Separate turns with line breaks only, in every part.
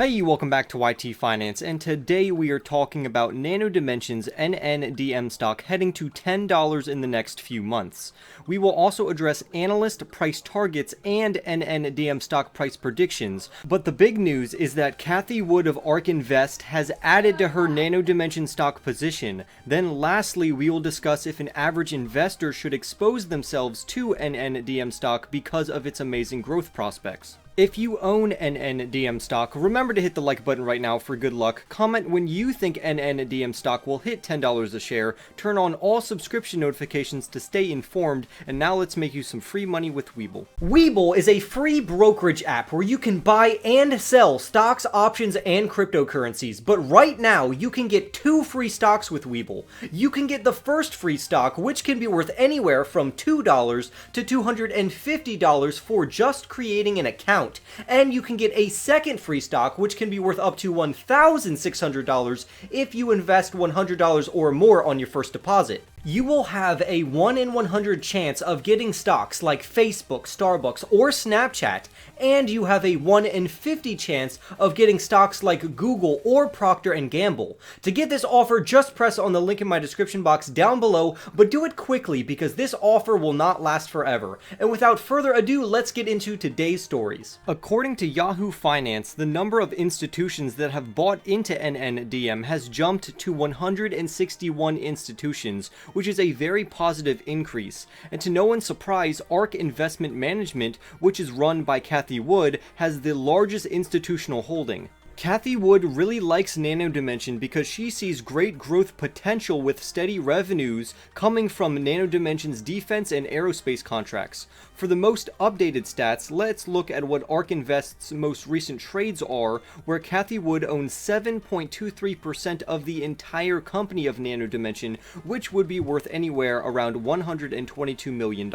Hey, welcome back to YT Finance, and today we are talking about Nano Dimension's NNDM stock heading to $10 in the next few months. We will also address analyst price targets and NNDM stock price predictions, but the big news is that Cathie Wood of ARK Invest has added to her Nano Dimension stock position. Then lastly, we will discuss if an average investor should expose themselves to NNDM stock because of its amazing growth prospects. If you own NNDM stock, remember to hit the like button right now for good luck. Comment when you think NNDM stock will hit $10 a share. Turn on all subscription notifications to stay informed. And now let's make you some free money with Webull. Webull is a free brokerage app where you can buy and sell stocks, options, and cryptocurrencies. But right now, you can get 2 free stocks with Webull. You can get the first free stock, which can be worth anywhere from $2 to $250 for just creating an account. And you can get a second free stock, which can be worth up to $1,600 if you invest $100 or more on your first deposit. You will have a 1 in 100 chance of getting stocks like Facebook, Starbucks, or Snapchat, and you have a 1 in 50 chance of getting stocks like Google or Procter & Gamble. To get this offer, just press on the link in my description box down below, but do it quickly because this offer will not last forever. And without further ado, let's get into today's stories. According to Yahoo Finance, the number of institutions that have bought into NNDM has jumped to 161 institutions, which is a very positive increase. And to no one's surprise, ARK Investment Management, which is run by Cathie Wood, has the largest institutional holding. Cathie Wood really likes Nano Dimension because she sees great growth potential with steady revenues coming from Nano Dimension's defense and aerospace contracts. For the most updated stats, let's look at what ARK Invest's most recent trades are, where Cathie Wood owns 7.23% of the entire company of Nano Dimension, which would be worth anywhere around $122 million.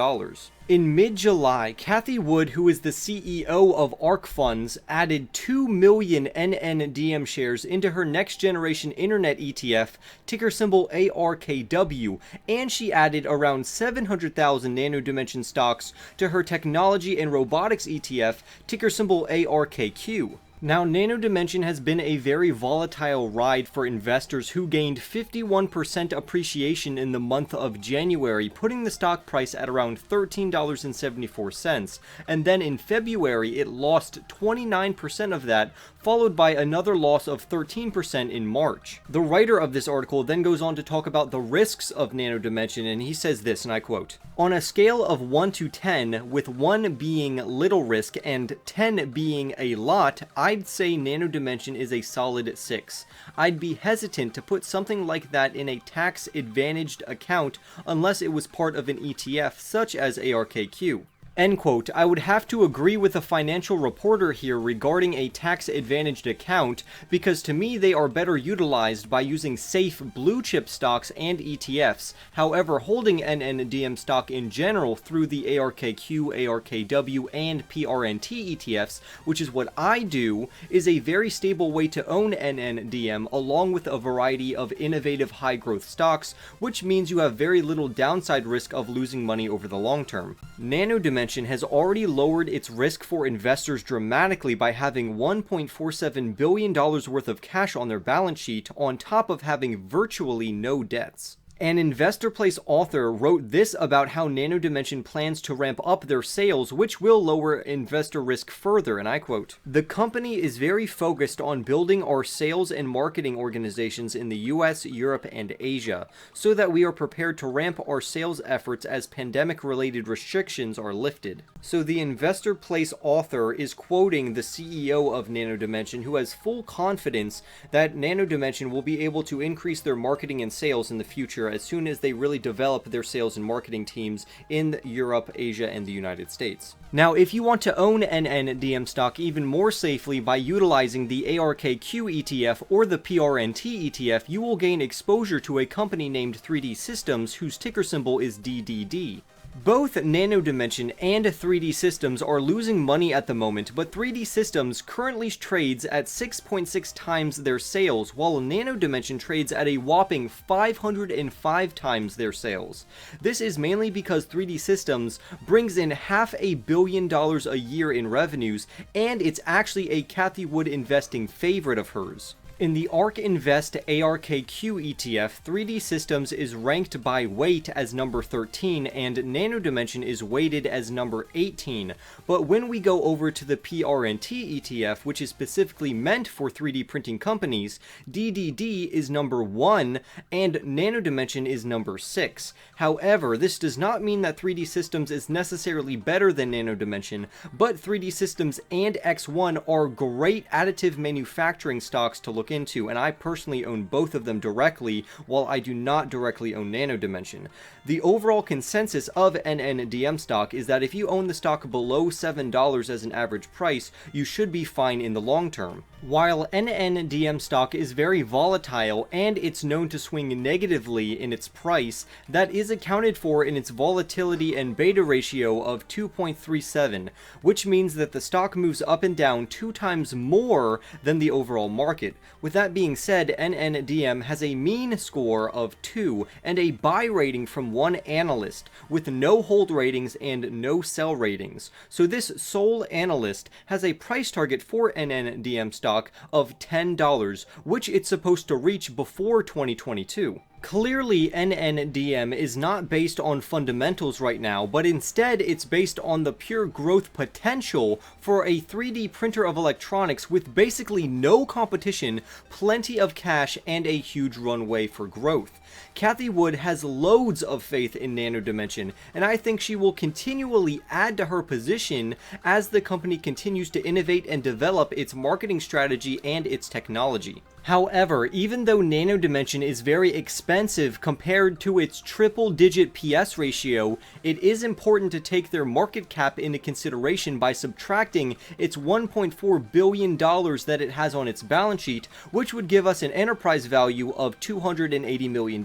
In mid-July, Cathie Wood, who is the CEO of ARK Funds, added 2 million NNDM shares into her next-generation internet ETF, ticker symbol ARKW, and she added around 700,000 Nano Dimension stocks to her technology and robotics ETF, ticker symbol ARKQ. Now, Nano Dimension has been a very volatile ride for investors who gained 51% appreciation in the month of January, putting the stock price at around $13.74, and then in February it lost 29% of that, followed by another loss of 13% in March. The writer of this article then goes on to talk about the risks of Nano Dimension, and he says this, and I quote, "On a scale of 1 to 10, with 1 being little risk and 10 being a lot, I'd say Nano Dimension is a solid 6. I'd be hesitant to put something like that in a tax-advantaged account unless it was part of an ETF such as ARKQ." End quote. I would have to agree with the financial reporter here regarding a tax-advantaged account, because to me they are better utilized by using safe blue-chip stocks and ETFs. However, holding NNDM stock in general through the ARKQ, ARKW, and PRNT ETFs, which is what I do, is a very stable way to own NNDM, along with a variety of innovative high-growth stocks, which means you have very little downside risk of losing money over the long term. Nano Dimension has already lowered its risk for investors dramatically by having $1.47 billion worth of cash on their balance sheet, on top of having virtually no debts. An InvestorPlace author wrote this about how Nano Dimension plans to ramp up their sales, which will lower investor risk further, and I quote, "The company is very focused on building our sales and marketing organizations in the US, Europe, and Asia, so that we are prepared to ramp our sales efforts as pandemic-related restrictions are lifted." So the InvestorPlace author is quoting the CEO of Nano Dimension, who has full confidence that Nano Dimension will be able to increase their marketing and sales in the future as soon as they really develop their sales and marketing teams in Europe, Asia, and the United States. Now, if you want to own NNDM stock even more safely by utilizing the ARKQ ETF or the PRNT ETF, you will gain exposure to a company named 3D Systems, whose ticker symbol is DDD. Both Nano Dimension and 3D Systems are losing money at the moment, but 3D Systems currently trades at 6.6 times their sales, while Nano Dimension trades at a whopping 505 times their sales. This is mainly because 3D Systems brings in $500 million a year in revenues, and it's actually a Cathie Wood investing favorite of hers. In the ARK Invest ARKQ ETF, 3D Systems is ranked by weight as number 13 and Nano Dimension is weighted as number 18, but when we go over to the PRNT ETF, which is specifically meant for 3D printing companies, DDD is number 1 and Nano Dimension is number 6. However, this does not mean that 3D Systems is necessarily better than Nano Dimension, but 3D Systems and X1 are great additive manufacturing stocks to look into, and I personally own both of them directly, while I do not directly own Nano Dimension. The overall consensus of NNDM stock is that if you own the stock below $7 as an average price, you should be fine in the long term. While NNDM stock is very volatile and it's known to swing negatively in its price, that is accounted for in its volatility and beta ratio of 2.37, which means that the stock moves up and down 2 times more than the overall market. With that being said, NNDM has a mean score of 2 and a buy rating from one analyst, with no hold ratings and no sell ratings. So this sole analyst has a price target for NNDM stock of $10, which it's supposed to reach before 2022. Clearly, NNDM is not based on fundamentals right now, but instead it's based on the pure growth potential for a 3D printer of electronics with basically no competition, plenty of cash, and a huge runway for growth. Cathie Wood has loads of faith in Nano Dimension, and I think she will continually add to her position as the company continues to innovate and develop its marketing strategy and its technology. However, even though Nano Dimension is very expensive compared to its triple-digit PS ratio, it is important to take their market cap into consideration by subtracting its $1.4 billion that it has on its balance sheet, which would give us an enterprise value of $280 million.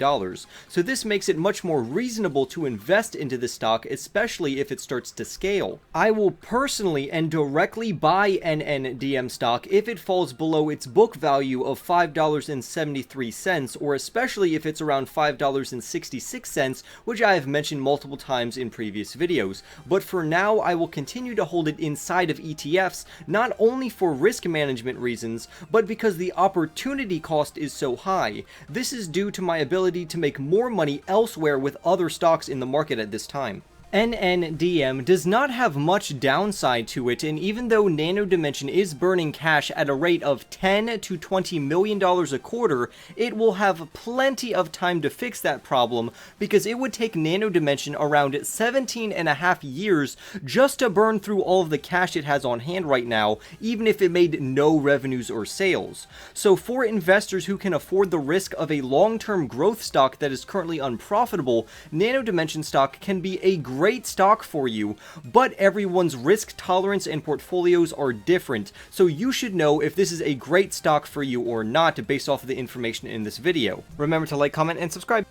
So this makes it much more reasonable to invest into the stock, especially if it starts to scale. I will personally and directly buy NNDM stock if it falls below its book value of $5.73, or especially if it's around $5.66, which I have mentioned multiple times in previous videos. But for now, I will continue to hold it inside of ETFs, not only for risk management reasons, but because the opportunity cost is so high. This is due to my ability to make more money elsewhere with other stocks in the market at this time. NNDM does not have much downside to it, and even though Nano Dimension is burning cash at a rate of $10 to $20 million a quarter, it will have plenty of time to fix that problem, because it would take Nano Dimension around 17.5 years just to burn through all of the cash it has on hand right now, even if it made no revenues or sales. So for investors who can afford the risk of a long-term growth stock that is currently unprofitable, Nano Dimension stock can be a great stock for you, but everyone's risk tolerance and portfolios are different, so you should know if this is a great stock for you or not based off of the information in this video. Remember to like, comment, and subscribe.